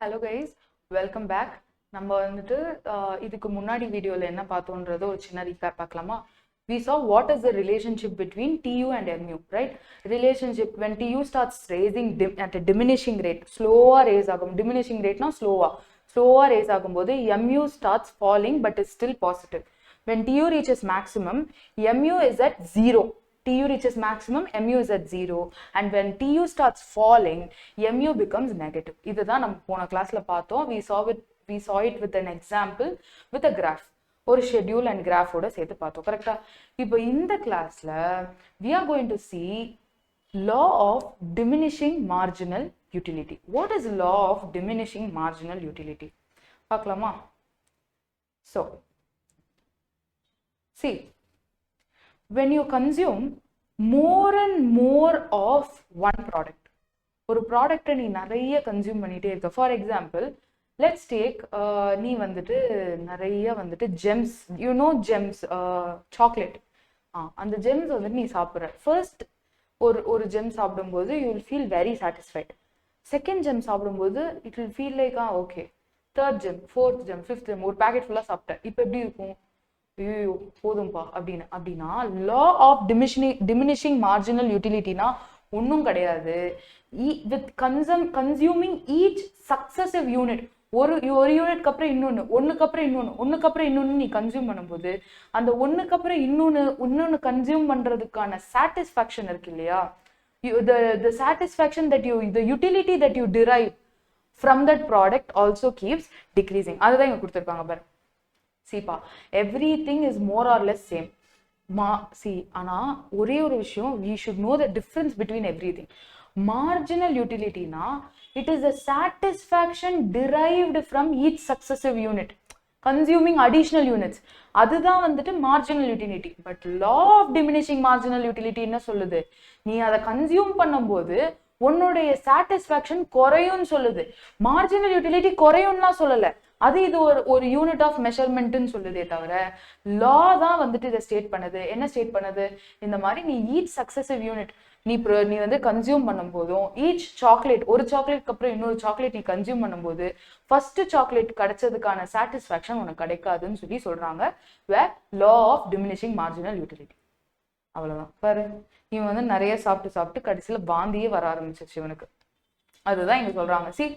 Hello guys, welcome back. நம்ம வந்துட்டு இதுக்கு முன்னாடி வீடியோல என்ன பார்த்தோம்ன்றத ஒரு சின்ன ரீகேப் பார்க்கலாமா? We saw what is the relationship between TU and MU, right? Relationship when TU starts raising at a diminishing rate, slower raise ஆகும். Diminishing rate na slower raise ஆகும்போது MU starts falling but is still positive. When TU reaches maximum, MU is at 0. TU reaches maximum, MU is at 0. And when TU starts falling, MU becomes negative. இதுதான் நம்ம போன கிளாஸ்ல பார்த்தோம். We saw it with an example with a graph. ஒரு schedule and graph ஓட சேர்த்து பார்த்தோம். கரெக்ட்டா? இப்போ இந்த கிளாஸ்ல we are going to see law of diminishing marginal utility. What is law of diminishing marginal utility? பார்க்கலாமா? So, see, when you consume more and more of one product, ஒரு ப்ராடக்ட்டை நீ நிறைய கன்சியூம் பண்ணிட்டே இருக்க. ஃபார் எக்ஸாம்பிள், லெட்ஸ் டேக் நீ வந்துட்டு நிறைய வந்துட்டு gems, you know gems, chocolate, அந்த ஜெம்ஸ் வந்துட்டு நீ சாப்பிட்ற. ஃபர்ஸ்ட் ஒரு ஜெம் சாப்பிடும்போது you will feel very satisfied. Second gem சாப்பிடும்போது it will feel like okay. Third gem, fourth gem, fifth gem, ஒரு பேக்கெட் ஃபுல்லாக சாப்பிட்டேன். இப்போ எப்படி இருக்கும்? ஐயோ போதும்பா அப்படின்னா லா ஆஃப் டிமினிஷிங் மார்ஜினல் யூட்டிலிட்டினா ஒன்றும் கிடையாது. With consuming each successive unit, ஒரு யூனிட்க்கு அப்புறம் இன்னொன்று, ஒன்றுக்கு அப்புறம் இன்னொன்று நீ கன்சியூம் பண்ணும்போது அந்த ஒன்றுக்கு அப்புறம் இன்னொன்று கன்சியூம் பண்ணுறதுக்கான சாட்டிஸ்ஃபேக்ஷன் இருக்கு இல்லையா, the satisfaction that the utility that you derive from that product also keeps decreasing. அதுதான் இங்கே கொடுத்துருக்காங்க பாரு. சீப்பா, everything is more or less same. ஆனா ஒரே ஒரு விஷயம், we should know the difference between everything. Marginal utility na, it is a satisfaction derived from each successive unit, consuming additional units. அதுதான் வந்துட்டு marginal utility. But law of diminishing marginal utility என்ன சொல்லுது? நீ அதை கன்சியூம் பண்ணும்போது உன்னுடைய satisfaction குறையும்னு சொல்லுது. Marginal utility குறையும்லாம் சொல்லல, அது இது ஒரு யூனிட் ஆஃப் மெஷர்மெண்ட்னு சொல்லுதே தவிர லா தான் வந்துட்டு இதை ஸ்டேட் பண்ணுது. என்ன ஸ்டேட் பண்ணுது? இந்த மாதிரி நீ ஈச் சக்சசிவ் யூனிட் நீ வந்து கன்சியூம் பண்ணும் போதும், ஈச் சாக்லேட், ஒரு சாக்லேட்க்கு அப்புறம் இன்னொரு சாக்லேட் நீ கன்சியூம் பண்ணும்போது ஃபர்ஸ்ட் சாக்லேட் கிடைச்சதுக்கான சாட்டிஸ்ஃபேக்ஷன் உனக்கு கிடைக்காதுன்னு சொல்றாங்க. Where law of diminishing marginal utility. அவ்வளவுதான். பாரு, இவன் வந்து நிறைய சாப்பிட்டு கடைசியில பாந்தியே வர ஆரம்பிச்சிச்சு இவனுக்கு. அதுதான் இங்க சொல்றாங்க. See,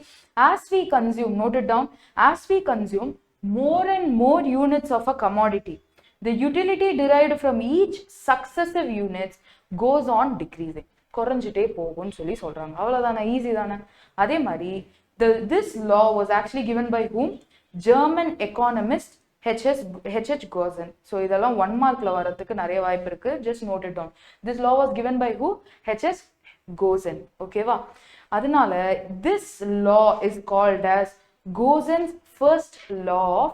as we consume, note it down, as we consume more and more units of a commodity, the utility derived from each successive units goes on decreasing. குறைஞ்சிட்டே போகும்னு சொல்றாங்க. அவ்வளவுதானே, ஈஸி தானே. அதே மாதிரி this law was actually given by whom? German economist H.H. Gosen. So இதெல்லாம் 1 மார்க்ல வரதுக்கு நிறைய வாய்ப்பு இருக்கு. Just note it down. This law was given by who? H.H. Gosen. ஓகேவா? அதனால this law is called as Gosen's first law of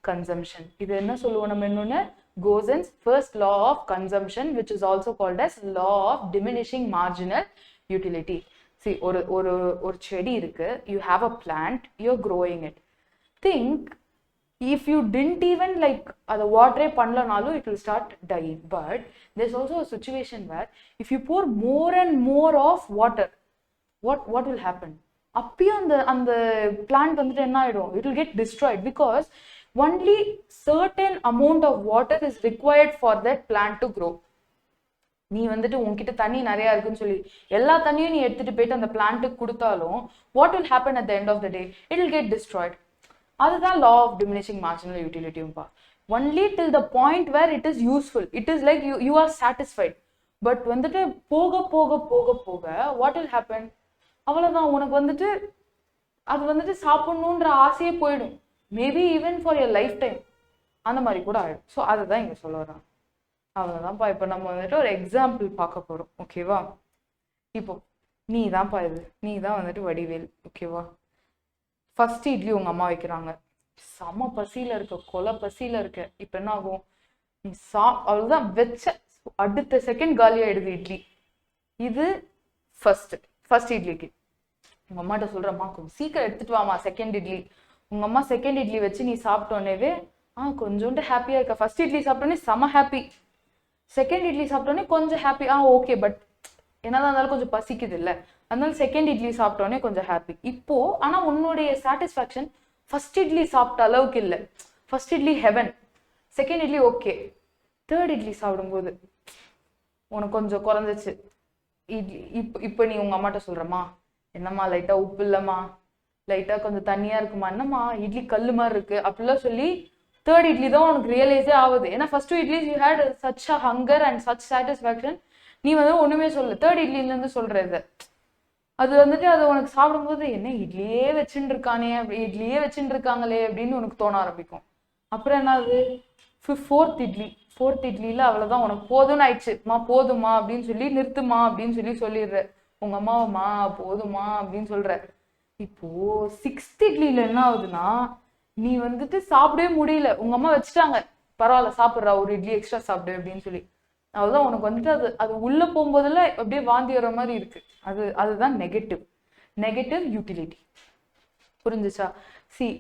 consumption. இது என்ன சொல்லுவோம் நம்ம இன்னொன்னு? Gosen's first law of consumption, which is also called as law of diminishing marginal utility. See, ஒரு செடி இருக்கு, you have a plant, you're growing it. Think, if you didn't even like the water பண்ணலனாலும் it will start dying. But there's also a situation where if you pour more and more of water, what will happen? அப்பயும் அந்த plant வந்துட்டு என்ன ஆயிடும்? It will get destroyed because only certain amount of water is required for that plant to grow. நீ வந்துட்டு உன்கிட்ட தண்ணி நிறைய இருக்குன்னு சொல்லி எல்லா தண்ணியும் நீ எடுத்துட்டு போயிட்டு அந்த பிளான்ட்டுக்கு கொடுத்தாலும் what will happen at the end of the day? It will get destroyed. அதுதான் law of diminishing marginal utility. Only till the point where it is useful, it is like you are satisfied. But வந்துட்டு போக போக போக போக what will happen? அவ்வளவுதான், உனக்கு வந்துட்டு அது வந்துட்டு சாப்பிடணுன்ற ஆசையே போயிடும். Maybe even for your life time அந்த மாதிரி கூட ஆயிடும். ஸோ அதுதான் இங்க சொல்ல வர்றாங்க. அவ்வளோதான்ப்பா. இப்போ நம்ம வந்துட்டு ஒரு எக்ஸாம்பிள் பார்க்க போறோம். ஓகேவா? இப்போ நீ தான் வந்துட்டு வடிவேல். ஓகேவா? ஃபர்ஸ்ட் இட்லி உங்க அம்மா வைக்கிறாங்க, செம பசியில இருக்க, கொலை பசியில இருக்க. இப்ப என்ன ஆகும்? நீ அவ்வளவுதான் வச்ச அடுத்த செகண்ட் காலியாயிடுது இட்லி. இது ஃபர்ஸ்ட் இட்லிக்கு உங்க அம்மாட்ட சொல்றம்மா கொஞ்சம் சீக்கிரம் எடுத்துட்டு வாமா செகண்ட் இட்லி. உங்க அம்மா செகண்ட் இட்லி வச்சு நீ சாப்பிட்டோன்னே கொஞ்சோண்டு ஹாப்பியா இருக்க. ஃபர்ஸ்ட் இட்லி சாப்பிட்டோன்னே செம ஹாப்பி, செகண்ட் இட்லி சாப்பிட்டோன்னே கொஞ்சம் ஹாப்பி, ஓகே. பட் என்னதான் இருந்தாலும் கொஞ்சம் பசிக்குது இல்ல, அதனால செகண்ட் இட்லி சாப்பிட்டோன்னே கொஞ்சம் ஹாப்பி. இப்போ ஆனா உன்னுடைய சாட்டிஸ்ஃபேக்ஷன் ஃபர்ஸ்ட் இட்லி சாப்பிட்ட அளவுக்கு இல்லை. First idli heaven, second idli okay, third idli சாப்பிடும்போது உனக்கு கொஞ்சம் குறைஞ்சிச்சு. இட்லி இப்போ நீ உங்க அம்மாட்ட சொல்றமா, என்னம்மா லைட்டா உப்பு இல்லம்மா, லைட்டா கொஞ்சம் தண்ணியா இருக்குமா, என்னம்மா இட்லி கல்லு மாதிரி இருக்கு அப்படிலாம் சொல்லி தேர்ட் இட்லி தான் உனக்கு ரியலைஸே ஆகுது. ஏன்னா first two idlis you had such a hunger and such satisfaction, நீ வந்து ஒண்ணுமே சொல்லு. தேர்ட் இட்லில இருந்து சொல்றது அது வந்துட்டு அது உனக்கு சாப்பிடும்போது என்ன இட்லியே வச்சுட்டு இருக்கானே, அப்படி இட்லியே வச்சுட்டு இருக்காங்களே அப்படின்னு உனக்கு தோண ஆரம்பிக்கும். அப்புறம் என்னது, ஃபோர்த் இட்லியில அவ்வளவுதான் உனக்கு போதும்னு ஆயிடுச்சுமா, போதுமா அப்படின்னு சொல்லி நிறுத்துமா அப்படின்னு சொல்லிடுற உங்க அம்மாவம்மா, போதுமா அப்படின்னு சொல்ற. இப்போ சிக்ஸ்த் இட்லியில என்ன ஆகுதுன்னா, நீ வந்துட்டு சாப்பிடவே முடியல, உங்க அம்மா வச்சுட்டாங்க, பரவாயில்ல சாப்பிட்றா ஒரு இட்லி எக்ஸ்ட்ரா சாப்பிடு அப்படின்னு சொல்லி. அதுதான் உனக்கு வந்துட்டு அது உள்ள போகும்போதுல அப்படியே வாந்தி வர மாதிரி இருக்கு. அதுதான் நெகட்டிவ் யூட்டிலிட்டி. புரிஞ்சுச்சா? See,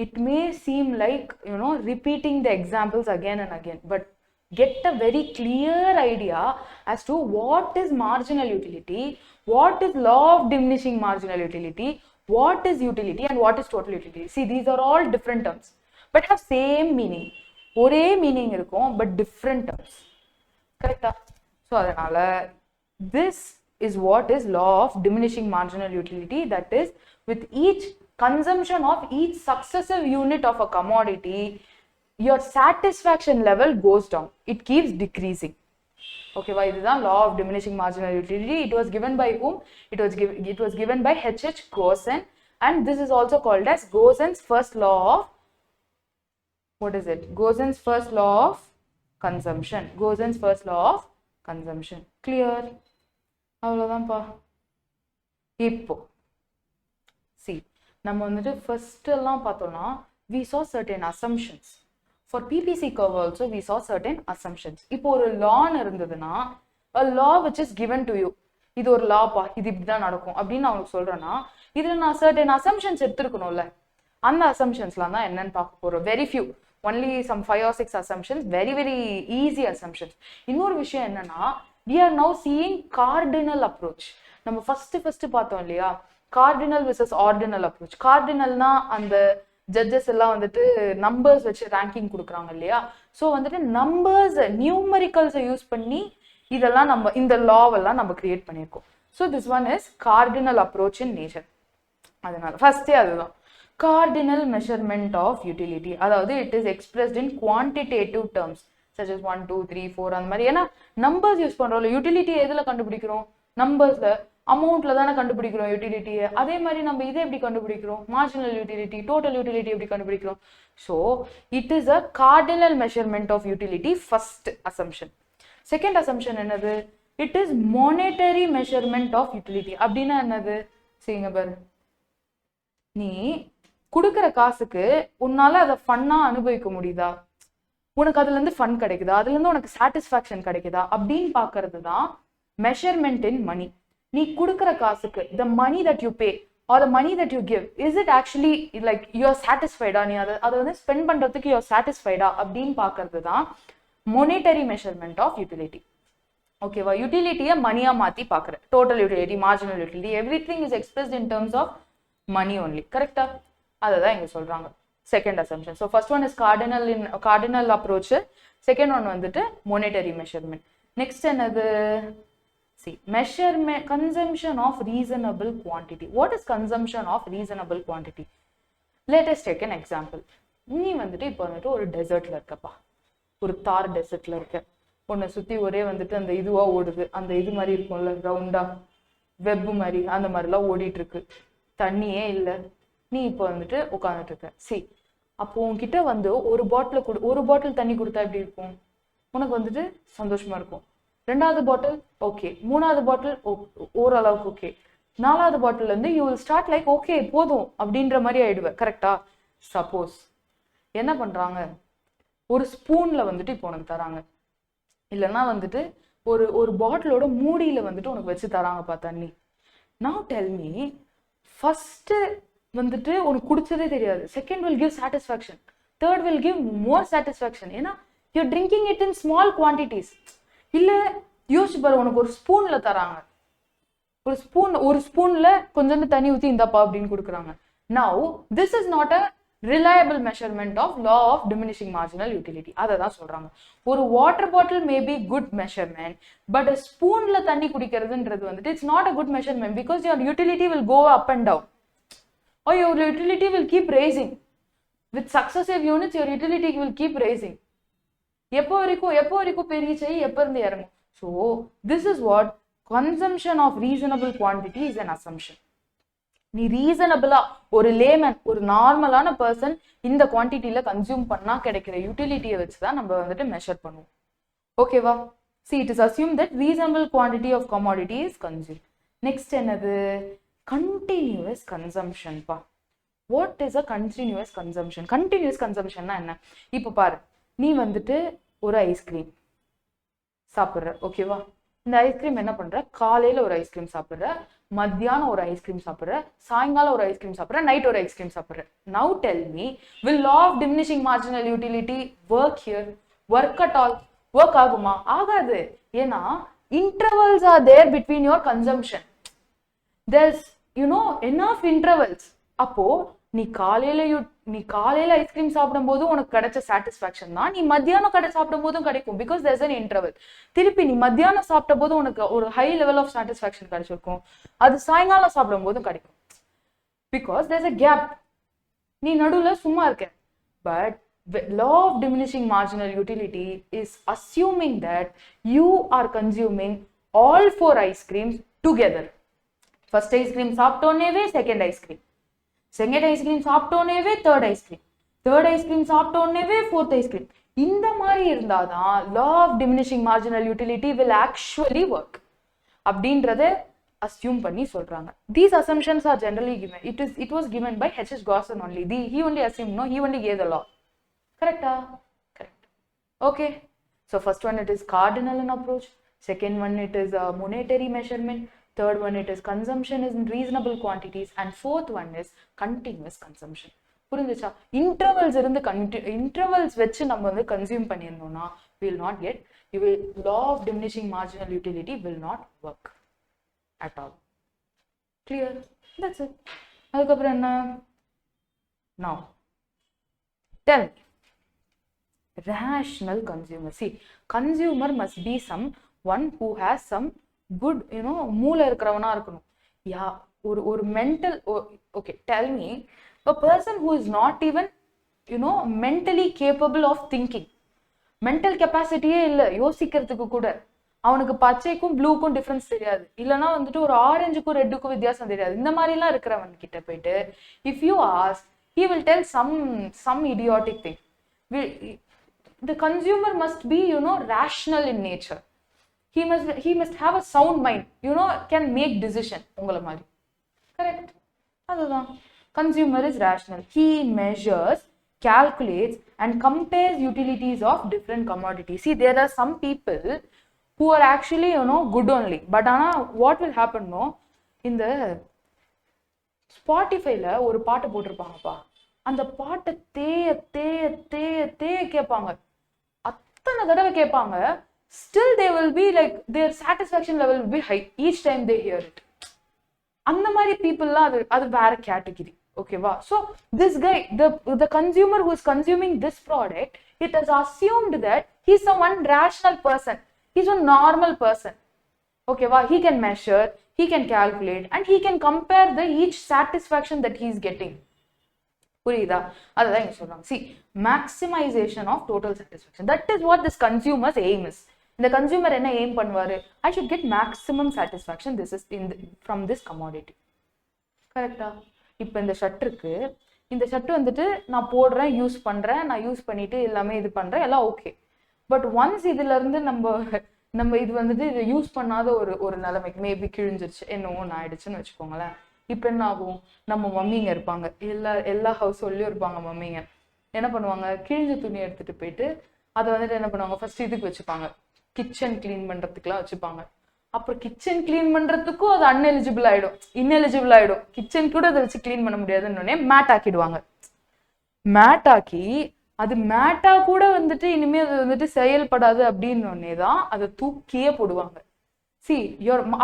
it may seem like repeating the examples again and again, but get a very clear idea as to what is marginal utility, what is law of diminishing marginal utility, what is utility and what is total utility. See, these are all different terms but have same meaning. ஒரே meaning இருக்கும் but different terms. கரெக்டா? So அதனால this is what is law of diminishing marginal utility, that is with each consumption of each successive unit of a commodity your satisfaction level goes down, it keeps decreasing. Okay, why இதுதான் law of diminishing marginal utility. It was given by whom? It was given by H.H. Gosen, and this is also called as Gosen's first law of, what is it? Gosen's first law of consumption. Gosen's first law of consumption. Clear? அவ்வளவுதான்ப்பா. இப்போ see, நம்ம வந்துட்டு first எல்லாம் பார்த்தோம்னா we saw certain assumptions. For PPC curve also we saw certain assumptions. இப்போ ஒரு law இருந்ததுன்னா a law which is given to you, இது ஒரு லாப்பா, இது இப்படிதான் நடக்கும் அப்படின்னு நான் உங்களுக்கு சொல்றேன்னா இதுல நான் certain assumptions எடுத்துருக்கணும்ல. அந்த assumptionsலாம் தான் என்னன்னு பார்க்க போறோம். Very few, only some 5 or 6 assumptions, very easy assumptions. இன்னொரு விஷயம் என்னன்னா, we are now seeing cardinal approach. நம்ம ஃபர்ஸ்ட் பார்த்தோம் இல்லையா, கார்டினல் விசஸ் ஆர்டினல் அப்ரோச். கார்டினல்னா அந்த ஜட்ஜஸ் எல்லாம் வந்துட்டு நம்பர்ஸ் வச்சு ரேங்கிங் கொடுக்குறாங்க இல்லையா. ஸோ வந்துட்டு நம்பர்ஸ் நியூமரிக்கல்ஸை யூஸ் பண்ணி இதெல்லாம் நம்ம இந்த லாவெல்லாம் நம்ம கிரியேட் பண்ணியிருக்கோம். So this one is cardinal approach in nature. அதனால ஃபர்ஸ்டே அதுதான் கார்டினல் மெஷர்மெண்ட் ஆஃப் யூட்டிலிட்டி. அதாவது it is expressed in quantitative terms such as 1 2 3 4 அந்த மாதிரி. ஏன்னா நம்பர்ஸ் யூஸ் பண்றோம்ல, யூட்டிலிட்டி எதுல கண்டுபிடிக்கிறோம்? நம்பர்ஸ்ல, அமௌண்ட்ல தானே கண்டுபிடிக்கிறோம் யூட்டிலிட்டியை. அதே மாதிரி நம்ம இதை எப்படி கண்டுபிடிக்கிறோம்? மார்ஜினல் யூட்டிலிட்டி, டோட்டல் யூட்டிலிட்டி எப்படி கண்டுபிடிக்கிறோம்? So it is a cardinal measurement of utility, first assumption. Second assumption என்னது? It is monetary measurement of utility. அப்படின்னா என்னது? சரிங்க பாரு, நீ கொடுக்குற காசுக்கு உன்னால அதை ஃபன்னா அனுபவிக்க முடியுதா, உனக்கு அதுல இருந்து ஃபன் கிடைக்குதா, அதுல இருந்து உனக்கு சாட்டிஸ்ஃபேக்ஷன் கிடைக்குதா அப்படின்னு பாக்குறது தான் மெஷர்மெண்ட் இன் மணி. நீ கொடுக்குற காசுக்கு the money that you pay or the money that you give, is it actually like you are satisfied? நீ அதை வந்து ஸ்பெண்ட் பண்றதுக்கு you are satisfied அப்படின்னு பாக்குறது தான் monetary measurement of utility. ஓகேவா? யூட்டிலிட்டியை மணியா மாத்தி பாக்குற, total utility, marginal utility, everything is expressed in terms of money only. கரெக்டா? அதை தான் இங்க சொல்றாங்க. Second assumption. So first one is cardinal approach. Second one வந்துட்டு monetary measurement. Next என்னது? See, measurement, consumption of reasonable quantity. What is consumption of reasonable quantity? Let us take an example. நீ வந்துட்டு இப்போ வந்துட்டு ஒரு டெசர்ட்ல இருக்கப்பா, ஒரு தார் டெசர்ட்ல இருக்க, உன்னை சுத்தி ஒரே வந்துட்டு அந்த இதுவா ஓடுது, அந்த இது மாதிரி இருக்கும்ல ரவுண்டா வெப் மாதிரி, அந்த மாதிரிலாம் ஓடிட்டு இருக்கு, தண்ணியே இல்லை. நீ இப்போ வந்துட்டு உட்காந்துட்டு இருக்க. சி, அப்போ உன்கிட்ட வந்து ஒரு பாட்டில் தண்ணி கொடுத்தா எப்படி இருக்கும்? உனக்கு வந்துட்டு சந்தோஷமா இருக்கும். ரெண்டாவது பாட்டில் ஓகே, மூணாவது பாட்டில் ஓரளவுக்கு ஓகே, நாலாவது பாட்டில் இருந்து you will start like okay போதும் அப்படின்ற மாதிரி ஆயிடுவேன். கரெக்டா? சப்போஸ் என்ன பண்றாங்க, ஒரு ஸ்பூன்ல வந்துட்டு இப்போ உனக்கு தராங்க, இல்லைன்னா வந்துட்டு ஒரு பாட்டிலோட மூடியில வந்துட்டு உனக்கு வச்சு தராங்கப்பா தண்ணி. நவ் டெல் மீ, ஃபர்ஸ்ட் வந்துட்டு உனக்கு குடிச்சதே தெரியாது, second will give satisfaction, third will give more satisfaction. ஏன்னா you drinking it in small quantities. இல்ல யோசிச்சு பாரு, உனக்கு ஒரு ஸ்பூன்ல தராங்க, ஒரு ஸ்பூன்ல கொஞ்சோண்டு தண்ணி ஊற்றி இந்தாப்பா அப்படின்னு கொடுக்குறாங்க. Now this is not a reliable measurement of law of diminishing marginal utility. அதை தான் சொல்றாங்க. ஒரு water bottle may be good measurement, but ஸ்பூன்ல தண்ணி குடிக்கிறதுன்றது வந்துட்டு it's not a good measurement because your utility will go up and down or your utility will keep raising. With successive units, your utility will keep raising. எப்போ வரைக்கும் பெரிய செய் எப்போ இருந்து இறங்கும். So this is what consumption of reasonable quantity is an assumption. நீ ரீசனபிளா ஒரு layman, ஒரு நார்மலான பர்சன் இந்த குவான்டிட்டியில கன்சியூம் பண்ணா கிடைக்கிற யூட்டிலிட்டியை வச்சுதான் நம்ம வந்துட்டு மெஷர் பண்ணுவோம். ஓகேவா? See, it is assumed that reasonable quantity of commodity is consumed. Next என்னது? Continuous consumption பா. What is a continuous consumption? Continuous consumption என்ன? இப்போ பாரு, நீ வந்துட்டு ஒரு ஐஸ்கிரீம் சாப்பிட்ற, ஓகேவா? இந்த ஐஸ்கிரீம் என்ன பண்ற? காலையில ஒரு ஐஸ்கிரீம் சாப்பிட்ற, மத்தியானம் ஒரு ஐஸ்கிரீம் சாப்பிட்ற, சாயங்காலம் ஒரு ஐஸ்கிரீம் சாப்பிட்ற, நைட் ஒரு ஐஸ்கிரீம் சாப்பிட்ற. Now tell me, will law of diminishing marginal utility work here? Work at all? Work ஆகுமா? ஆகாது. ஏன்னா intervals are there between your consumption. There's enough intervals. அப்போ நீ காலையில ஐஸ்கிரீம் சாப்பிடும் போது உனக்கு கிடைச்ச சாட்டிஸ்பாக்சன் தான் நீ மத்தியானம் சாப்பிடும் போதும் கிடைக்கும். Because there's an interval. திருப்பி நீ மத்தியானம் சாப்பிட்ட போது உனக்கு ஒரு ஹை லெவல் ஆஃப் சாட்டிஸ்பாக்சன் கிடைச்சிருக்கும், அது சாயங்காலம் சாப்பிடும் போதும் கிடைக்கும். Because there's a gap. நீ நடுவுல சும்மா இருக்க. But law of diminishing marginal utility is assuming that you are consuming all 4 ice creams together. First ice cream சாப்பிட்டோன்னேவே செகண்ட் ஐஸ்கிரீம், செகண்ட் ஐஸ்கிரீம் சாப்பிட்டோன்னேவே தேர்ட் ஐஸ்கிரீம், தேர்ட் ஐஸ்கிரீம் சாப்பிட்டோன்னேவே ஃபோர்த் ஐஸ்கிரீம். இந்த மாதிரி இருந்தாதான் law of diminishing marginal utility will actually work அப்படின்றத assume பண்ணி சொல்றாங்க. These assumptions are generally given. It was given by H.H. Gosson only. He only assumed, no, he only gave the law. Correct? Correct. Okay. So first one, it is cardinal in approach. Second one, it is a monetary measurement. Third one, it is consumption is in reasonable quantities. And fourth one is continuous consumption. புரிஞ்சுச்சா? Intervals இருந்து intervals வச்சு நம்ம வந்து consume பண்ணியிருந்தோம்னா will not get, law of diminishing marginal utility will not work at all. Clear? That's it. அதுக்கப்புறம் என்ன? Now tell me, rational consumer. See, consumer must be someone who has some good, மூளை இருக்கிறவனா இருக்கணும். யா, ஒரு mental, okay, tell me a person who is not even mentally capable of thinking. Mental கெப்பாசிட்டியே இல்லை யோசிக்கிறதுக்கு கூட. அவனுக்கு பச்சைக்கும் ப்ளூக்கும் டிஃபரன்ஸ் தெரியாது, இல்லைன்னா வந்துட்டு ஒரு ஆரஞ்சுக்கும் ரெட்டுக்கும் வித்தியாசம் தெரியாது. இந்த மாதிரிலாம் இருக்கிறவன் கிட்ட போயிட்டு if you ask, he will tell some idiotic thing. The consumer must be rational in nature. He must have a sound mind, can make decision. உங்கள மாதிரி. Correct? அதுதான். Consumer is rational. He measures, calculates and compares utilities of different commodities. See, there are some people who are actually good only, but what will happen, இந்த ஸ்பாட்டிஃபைல ஒரு பாட்டு போட்டிருப்பாங்கப்பா, அந்த பாட்டை தேய கேட்பாங்க, அத்தனை தடவை கேட்பாங்க. Still they will be like, their satisfaction level will be high each time they hear it. அந்த மாதிரி பீப்புள்லாம் அது வேற கேட்டகரி. ஓகேவா? So this guy, the consumer who is consuming this product, it is assumed that he's a one rational person, he's a normal person. ஓகேவா? He can measure, he can calculate and he can compare the each satisfaction that he is getting. புரியுதா? அதுதான் இங்க சொல்றாங்க. See, maximization of total satisfaction, that is what this consumer's aim is. இந்த consumer என்ன aim பண்ணுவாரு? I should get maximum satisfaction from this commodity. கரெக்டா? இப்போ இந்த ஷர்ட் இருக்கு, இந்த ஷர்ட் வந்துட்டு நான் போடுறேன், யூஸ் பண்றேன், நான் யூஸ் பண்ணிட்டு எல்லாமே இது பண்றேன், எல்லாம் ஓகே. பட் ஒன்ஸ் இதுல இருந்து நம்ம இது வந்துட்டு இதை யூஸ் பண்ணாத ஒரு நிலைமைக்கு மேபி கிழிஞ்சிருச்சு, என்னவோ ஒன்று ஆயிடுச்சுன்னு வச்சுக்கோங்களேன். இப்போ என்ன ஆகும்? நம்ம மம்மிங்க இருப்பாங்க, எல்லா ஹவுஸ் ஹோல்ட்லயும் இருப்பாங்க மம்மிங்க. என்ன பண்ணுவாங்க? கிழிஞ்ச துணி எடுத்துட்டு போயிட்டு அதை வந்துட்டு என்ன பண்ணுவாங்க? ஃபர்ஸ்ட் இதுக்கு வச்சுப்பாங்க, கிச்சன் கிளீன் பண்றதுக்குலாம் வச்சுப்பாங்க. அப்புறம் கிச்சன் கிளீன் பண்றதுக்கும் அது இன்னெலிஜிபிள் ஆயிடும். கிச்சன் கூட அதை வச்சு கிளீன் பண்ண முடியாதுன்னு மேட் ஆக்கிடுவாங்க. மேட் ஆக்கி அது மேட்டா கூட வந்துட்டு இனிமே அது வந்துட்டு செயல்படாது அப்படின்னு தான் அதை தூக்கியே போடுவாங்க. See,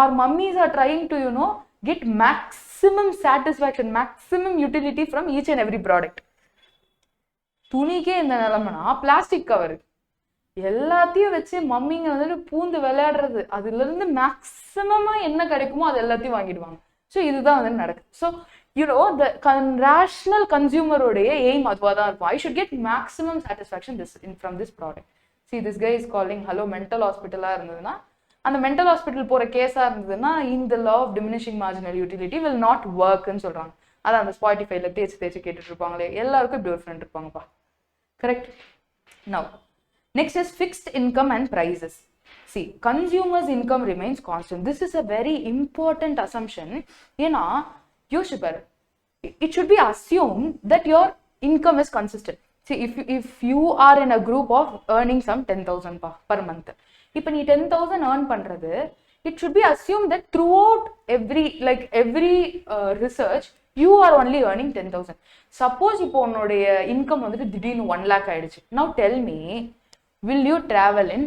our mummies are trying to, get maximum satisfaction, maximum utility from each and every product. துணிக்கே இந்த நிலைமைனா பிளாஸ்டிக் கவர் எல்லாத்தையும் வச்சு மம்மிங்க வந்துட்டு பூந்து விளையாடுறது, அதுல இருந்து மேக்சிமமா என்ன கிடைக்குமோ அது எல்லாத்தையும் வாங்கிடுவாங்க. ஸோ இதுதான் வந்து நடக்குது. ஸோ the rational consumer-உடைய எய்ம் அதுவாக தான் இருக்கும். I should get maximum satisfaction from this product. See, this guy is calling, hello, mental hospital-ஆ இருந்ததுன்னா, அந்த மென்டல் ஹாஸ்பிட்டல் போற கேஸா இருந்ததுன்னா இந்த law of diminishing marginal utility will not work-ன்னு சொல்றாங்க. அதான் அந்த ஸ்பாட்டிஃபைல தேய்ச்சி கேட்டுட்டு இருப்பாங்களே, எல்லாருக்கும் இப்படி ஒரு ஃப்ரெண்ட் இருப்பாங்கப்பா. Correct. Now, next is fixed income and prices. See, consumers' income remains constant. This is a very important assumption. ஏன்னா யோசிச்சு பாரு, it should be assumed that your income is consistent. See, if you are in a group of earning some 10,000 per month, இப்போ நீ 10,000 earn பண்றது, it should be assumed that throughout every research you are only earning 10,000. Suppose இப்போ உன்னுடைய income வந்துட்டு திடீர்னு 1 lakh ஆயிடுச்சு. Now tell me, will you travel in,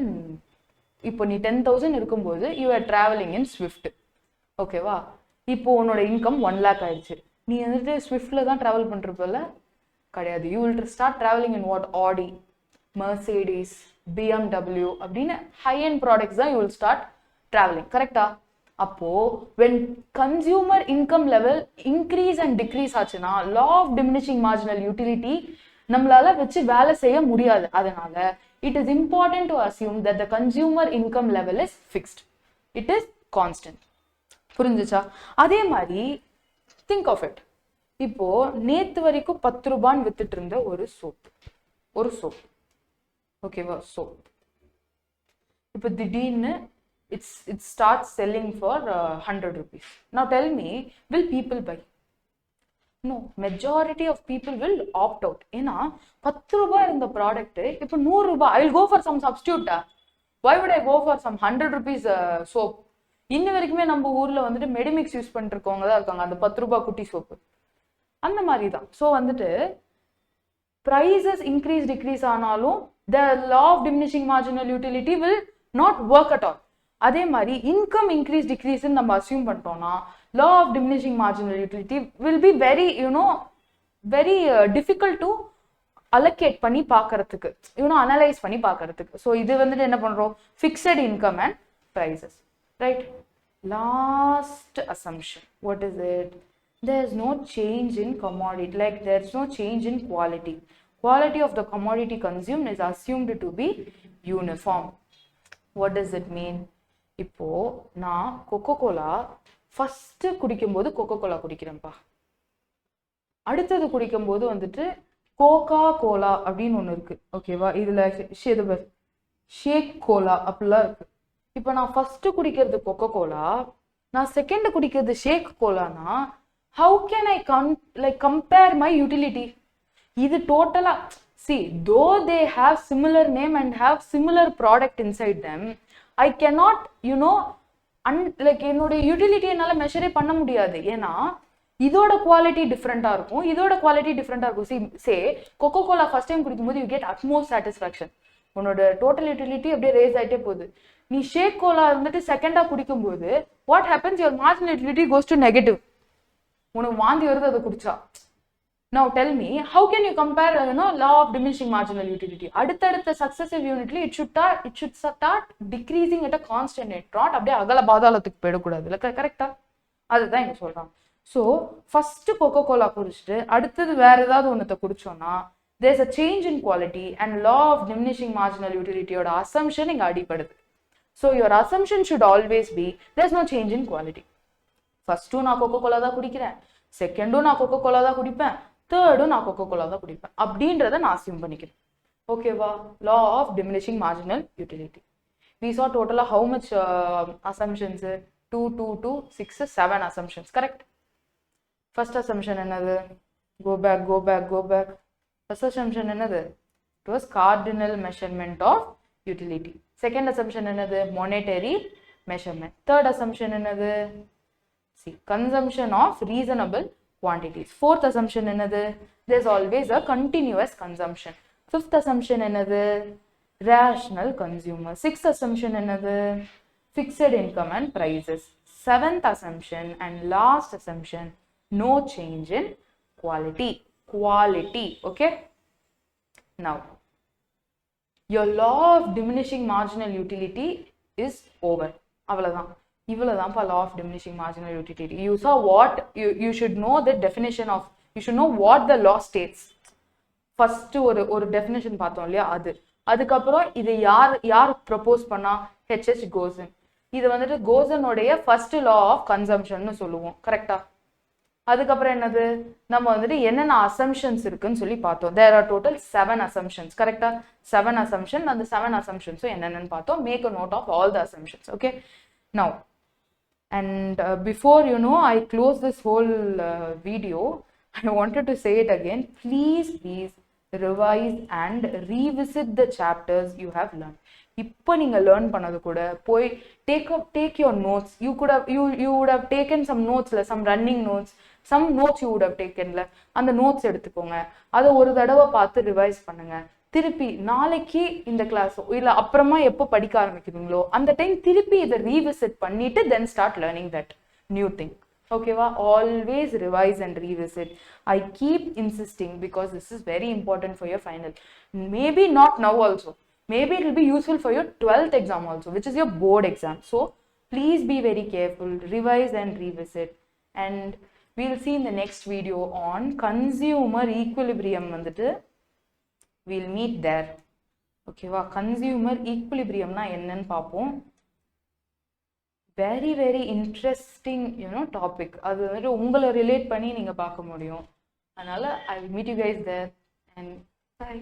இப்போ நீ 10,000 இருக்கும்போது you are traveling in Swift, ஓகேவா? இப்போ உன்னோட இன்கம் 1 lakh ஆயிடுச்சு, நீ வந்துட்டு ஸ்விஃப்ட்ல தான் டிராவல் பண்றப்பல கிடையாது. You will start travelling in what? Aadi, Mercedes, BMW அப்படின்னு ஹை அண்ட் ப்ராடக்ட்ஸ் தான் யூ வில் ஸ்டார்ட் டிராவலிங். கரெக்டா? அப்போ when consumer income level increase and decrease ஆச்சுன்னா law of diminishing marginal utility நம்மளால வச்சு வேலை செய்ய முடியாது. அதனால it is important to assume that the consumer income level is fixed, it is constant. புரிஞ்சுச்சா? அதே மாதிரி திங்க் ஆஃப் இட், இப்போ நேத்து வரைக்கும் 10 ரூபான்னு வித்துட்டு இருந்த ஒரு சோப், ஓகேவா? சோப் இப்போ திடீர்னு it starts selling for 100 rupees. Now tell me, will people buy? No, majority of people will opt out. ஏன்னா 10 ரூபாய் இருந்த ப்ராடக்ட் இப்போ 100 ரூபாய். I will go for some substitute. Why would I go for some 100 rupees soap? இன்ன வரைக்குமே நம்ம ஊர்ல வந்துட்டு மெடிமிக்ஸ் யூஸ் பண்ணிட்டு இருக்கவங்க தான் இருக்காங்க, அந்த 10 ரூபாய் குட்டி சோப்பு. அந்த மாதிரி தான். ஸோ வந்துட்டு prices increase decrease ஆனாலும் the law of diminishing marginal utility will not work at all. அதே மாதிரி income increase decrease நம்ம அசியூம் பண்ணிட்டோம்னா law of diminishing marginal utility will be very very difficult to allocate பண்ணி பார்க்கறதுக்கு, analyse பண்ணி பார்க்கறதுக்கு. So இது வந்துட்டு என்ன பண்றோம்? fixed income and prices. Right? Last assumption. What is it? There's no change in commodity. There's no change in quality. Quality of the commodity consumed is assumed to be uniform. What does it mean? இப்போ நான் Coca-Cola first குடிக்கும்போது Coca-Cola குடிக்கிறேன்ப்பா. அடுத்தது குடிக்கும்போது வந்துட்டு Coca-Cola அப்படின்னு ஒன்று இருக்கு, ஓகேவா? இதுல ஷேக் கோலா அப்படிலாம் இருக்கு. இப்போ நான் ஃபர்ஸ்ட் குடிக்கிறது Coca-Cola, நான் செகண்ட் குடிக்கிறது ஷேக் கோலானா how can I compare my utility? இது டோட்டலா see, though they have similar name and have similar product inside them, I cannot என்னோட யூட்டிலிட்டி என்னால மெஷரே பண்ண முடியாது. ஏன்னா இதோட குவாலிட்டி டிஃப்ரெண்டா இருக்கும், இதோட குவாலிட்டி டிஃப்ரெண்டா இருக்கும். சே Coca-Cola ஃபர்ஸ்ட் டைம் குடிக்கும்போது you get utmost satisfaction, உன்னோட டோட்டல் யூட்டிலிட்டி அப்படியே ரேஸ் ஆயிட்டே போகுது. நீ ஷேக் கோலா வந்துட்டு செகண்டா குடிக்கும்போது what happens? Your marginal utility goes to negative. உனக்கு வாந்தி வருது அதை குடிச்சா. Now tell me, how can you compare law of diminishing marginal utility? அடுத்தடுத்த successive unitly it should start decreasing at a constant rate, not அப்படியே அகல பாதாளத்துக்கு போயிடக்கூடாது. இல்லை கரெக்டா? அதுதான் இங்க சொல்றாங்க. ஸோ ஃபர்ஸ்ட் Coca-Cola குடிச்சிட்டு அடுத்தது வேற ஏதாவது ஒன்றத்தை குடிச்சோம்னா there's a change in quality and law of diminishing marginal utility ஓட assumption இங்க அடிப்படுது. So your assumption should always be there's no change in quality. ஃபர்ஸ்ட்டும் நான் Coca-Cola தான் குடிக்கிறேன், செகண்டும் நான் Coca-Cola தான் குடிப்பேன், தேர்டும் நான் Coca-Cola தான் குடிப்பேன் அப்படின்றத நான் அசியூம் பண்ணிக்கிறேன். ஓகேவா? law of diminishing marginal utility. We saw total how much assumptions? 2, 2, 2, 6, 7 assumptions. Correct? First assumption என்னது? Go back. First assumption என்னது? It was cardinal measurement of utility. Second assumption என்னது? Monetary measurement. Third assumption என்னது? See, consumption of reasonable quantities. Fourth assumption என்னது? There's always a continuous consumption. Fifth assumption என்னது? Rational consumer. Sixth assumption என்னது? fixed income and prices. Seventh assumption and last assumption, no change in quality. Okay. Now, your law of diminishing marginal utility is over. Ivala law of diminishing marginal utility. You saw what you should know the definition of, you should know what the law states. First ஒரு definition பார்த்தோம் இல்லையா, அதுக்கப்புறம் இதை யார் propose பண்ணா, HH Gosson. இது வந்துட்டு கோசனுடைய first law of consumption சொல்லுவோம், கரெக்டா? அதுக்கப்புறம் என்னது, நம்ம வந்துட்டு என்னென்ன அசம்ஷன்ஸ் இருக்குன்னு சொல்லி பார்த்தோம். தேர் ஆர் டோட்டல் 7 அசம்ஷன்ஸ், கரெக்டா? 7 அசம்ஷன். அந்த 7 அசம்ஷன்ஸும் என்னென்னு பார்த்தோம். Make a note of all the assumptions. Okay, now and before I close this whole video, I wanted to say it again. Please revise and revisit the chapters you have learned. இப்போ நீங்க learn பண்ணது கூட போய் take your notes. You would have taken some notes, some running notes, some notes you would have taken. அந்த notes எடுத்துக்கோங்க, அதை ஒரு தடவை பார்த்து ரிவைஸ் பண்ணுங்க. திருப்பி நாளைக்கு இந்த கிளாஸ் இல்ல அப்புறமா எப்போ படிக்க ஆரம்பிக்கிறீங்களோ அந்த டைம் திருப்பி இதை ரீவிசிட் பண்ணிட்டு then start learning that new thing. ஓகேவா? Always revise and revisit. I keep insisting because this is very important for your final. Maybe not now also. Maybe it will be useful for your 12th exam also, which is your board exam. So please be very careful, revise and revisit. And we'll see in the next video on consumer equilibrium. We'll meet there. Okay, consumer equilibrium na என்னன்னு பாப்போம். Very very interesting topic. அது வந்து உங்களை relate பண்ணி நீங்க பார்க்க முடியும். அதனால I will meet you guys there and bye.